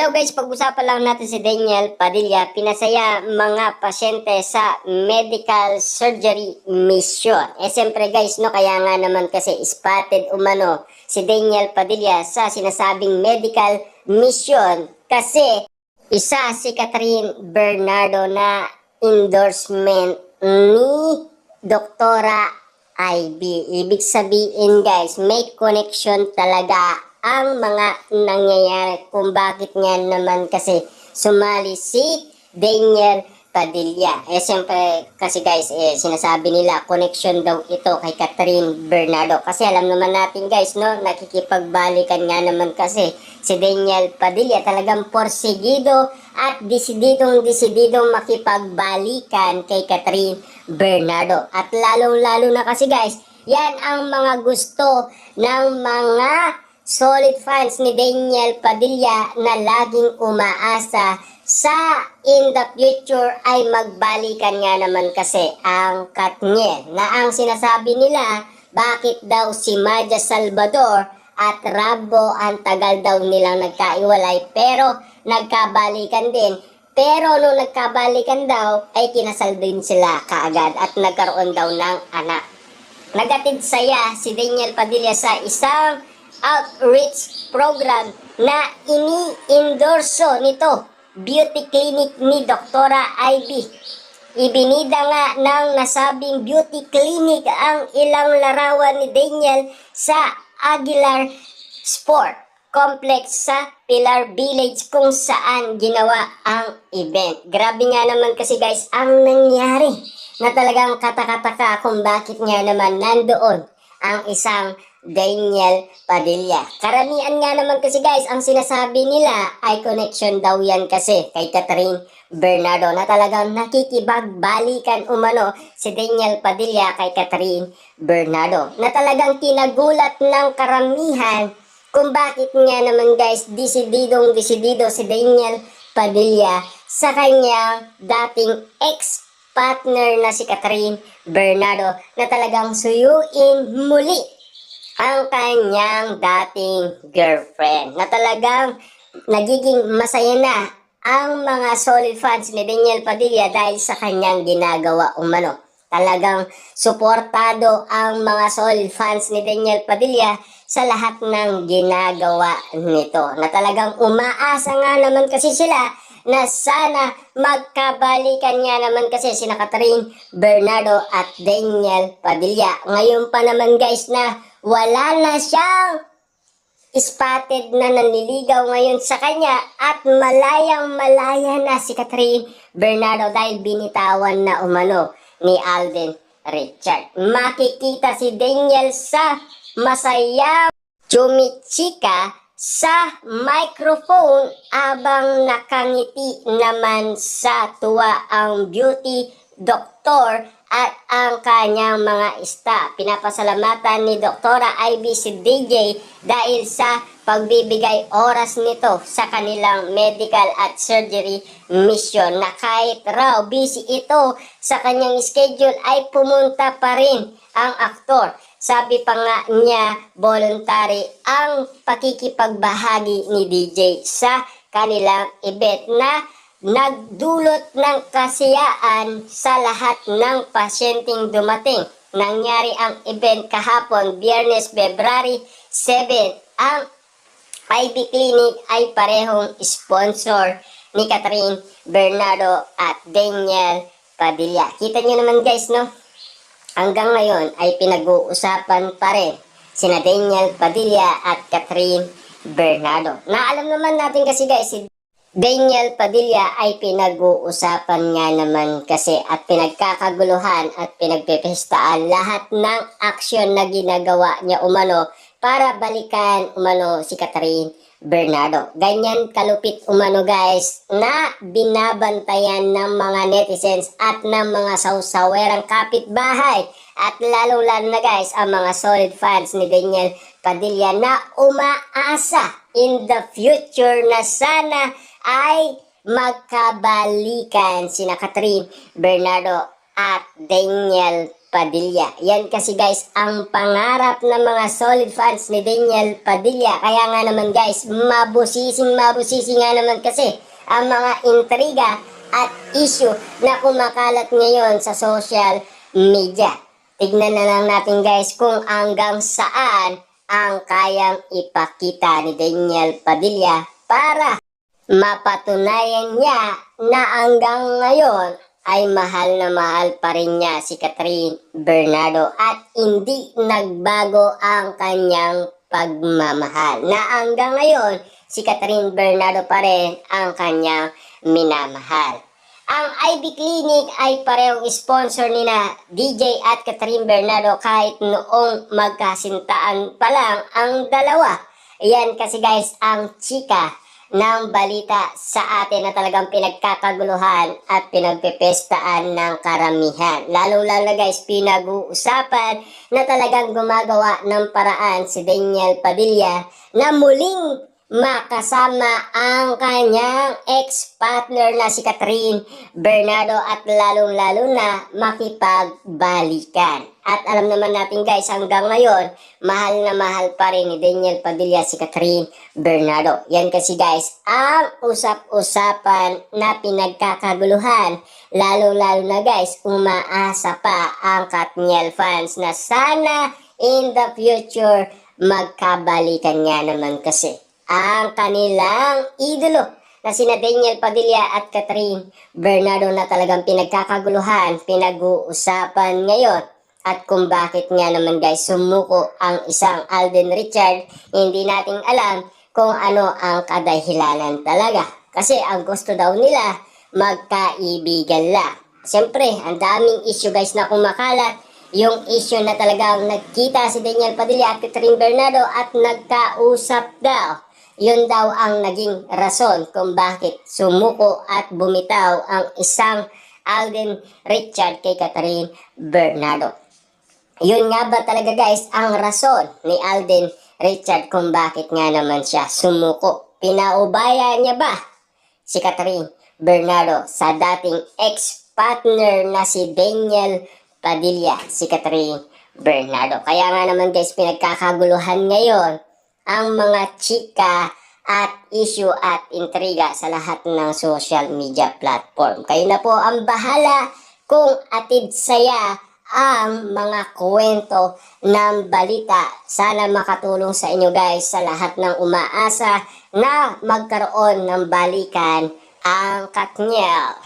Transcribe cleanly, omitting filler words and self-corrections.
Hello guys, pag-usapan lang natin si Daniel Padilla, pinasaya mga pasyente sa medical surgery mission. Siyempre guys, no, kaya nga naman kasi spotted umano si Daniel Padilla sa sinasabing medical mission kasi isa si Catherine Bernardo na endorsement ni Doktora IB. Ibig sabihin guys, may connection talaga ang mga nangyayari kung bakit nga naman kasi sumali si Daniel Padilla. Siyempre kasi guys, sinasabi nila connection daw ito kay Catherine Bernardo. Kasi alam naman natin guys, no, nakikipagbalikan nga naman kasi si Daniel Padilla talagang porsigido at desididong makipagbalikan kay Catherine Bernardo. At lalong-lalo na kasi guys, yan ang mga gusto ng mga solid fans ni Daniel Padilla na laging umaasa sa in the future ay magbalikan nga naman kasi ang Katniel. Na ang sinasabi nila, bakit daw si Maja Salvador at Rambo ang tagal daw nilang nagkaiwalay pero nagkabalikan din. Pero nung nagkabalikan daw ay kinasal din sila kaagad at nagkaroon daw ng anak. Nagatid saya si Daniel Padilla sa isang outreach program na ini-endorso nito, beauty clinic ni Doktora IB. Ibinida nga ng nasabing beauty clinic ang ilang larawan ni Daniel sa Aguilar Sport Complex sa Pilar Village kung saan ginawa ang event. Grabe nga naman kasi guys ang nangyari na talagang katakataka kung bakit nga naman nandoon ang isang Daniel Padilla. Karamihan nga naman kasi guys, ang sinasabi nila ay connection daw yan kasi kay Catherine Bernardo na talagang nakikibagbalikan umano si Daniel Padilla kay Catherine Bernardo. Na talagang tinagulat ng karamihan kung bakit nga naman guys desididong si Daniel Padilla sa kanyang dating ex-partner na si Catherine Bernardo na talagang suyuin muli ang kanyang dating girlfriend na talagang nagiging masaya na ang mga solid fans ni Daniel Padilla dahil sa kanyang ginagawa umano. Talagang suportado ang mga solid fans ni Daniel Padilla sa lahat ng ginagawa nito. Na talagang umaasa nga naman kasi sila na sana magkabalikan nga naman kasi sina Catherine Bernardo at Daniel Padilla. Ngayon pa naman guys na wala na siyang spotted na nanliligaw ngayon sa kanya at malayang-malaya na si Catherine Bernardo dahil binitawan na umano ni Alden Richard. Makikita si Daniel sa masayang chumichika sa microphone abang nakangiti naman sa tuwa ang beauty doctor at ang kanyang mga staff. Pinapasalamatan ni Doktora IB si DJ dahil sa pagbibigay oras nito sa kanilang medical at surgery mission na kahit raw busy ito sa kanyang schedule ay pumunta pa rin ang aktor. Sabi pa nga niya, voluntary ang pakikipagbahagi ni DJ sa kanilang event na nagdulot ng kasiyaan sa lahat ng pasyenteng dumating. Nangyari ang event kahapon, Biyernes, February 7. Ang IB Clinic ay parehong sponsor ni Catherine Bernardo at Daniel Padilla. Kita nyo naman guys, no? Hanggang ngayon ay pinag-uusapan pa rin sina Daniel Padilla at Catherine Bernardo. Na alam naman natin kasi guys, si Daniel Padilla ay pinag-uusapan nga naman kasi at pinagkakaguluhan at pinagpipestaan lahat ng aksyon na ginagawa niya umano para balikan umano si Catherine Bernardo. Ganyan kalupit umano guys na binabantayan ng mga netizens at ng mga sausawerang kapitbahay at lalo-lalo na guys ang mga solid fans ni Daniel Padilla na umaasa in the future na sana ay magkabalikan sina Catherine Bernardo at Daniel Padilla. Yan kasi guys ang pangarap ng mga solid fans ni Daniel Padilla. Kaya nga naman guys, mabusising nga naman kasi ang mga intriga at issue na kumakalat ngayon sa social media. Tignan na lang natin guys kung hanggang saan ang kayang ipakita ni Daniel Padilla para mapatunayan niya na hanggang ngayon ay mahal na mahal pa rin niya si Catherine Bernardo at hindi nagbago ang kanyang pagmamahal. Na hanggang ngayon, si Catherine Bernardo pa rin ang kanyang minamahal. Ang IB Clinic ay parehong sponsor ni na DJ at Catherine Bernardo kahit noong magkasintaan pa lang ang dalawa. Yan kasi guys ang chika ng balita sa atin na talagang pinagkakaguluhan at pinagpepestaan ng karamihan. Lalo-lalo na guys, pinag-uusapan na talagang gumagawa ng paraan si Daniel Padilla na muling makasama ang kanyang ex-partner na si Catherine Bernardo at lalong-lalo na makipagbalikan. At alam naman natin guys, hanggang ngayon, mahal na mahal pa rin ni Daniel Padilla si Catherine Bernardo. Yan kasi guys, ang usap-usapan na pinagkakaguluhan. Lalo-lalo na guys, umaasa pa ang Katniel fans na sana in the future magkabalikan nga naman kasi ang kanilang idolo na sina Daniel Padilla at Catherine Bernardo na talagang pinagkakaguluhan, pinag-uusapan ngayon. At kung bakit nga naman guys sumuko ang isang Alden Richard, hindi nating alam kung ano ang kadahilanan talaga. Kasi ang gusto daw nila, magkaibigan lang. Siyempre, ang daming issue guys na kumakalat. Yung issue na talagang nagkita si Daniel Padilla at Catherine Bernardo at nagkausap daw. Yun daw ang naging rason kung bakit sumuko at bumitaw ang isang Alden Richard kay Catherine Bernardo. Yun nga ba talaga guys ang rason ni Alden Richard kung bakit nga naman siya sumuko? Pinaubaya niya ba si Catherine Bernardo sa dating ex-partner na si Daniel Padilla, si Catherine Bernardo? Kaya nga naman guys, pinagkakaguluhan ngayon ang mga chika at issue at intriga sa lahat ng social media platform. Kayo na po ang bahala kung atid saya ang mga kwento ng balita. Sana makatulong sa inyo guys sa lahat ng umaasa na magkaroon ng balikan ang Katniel.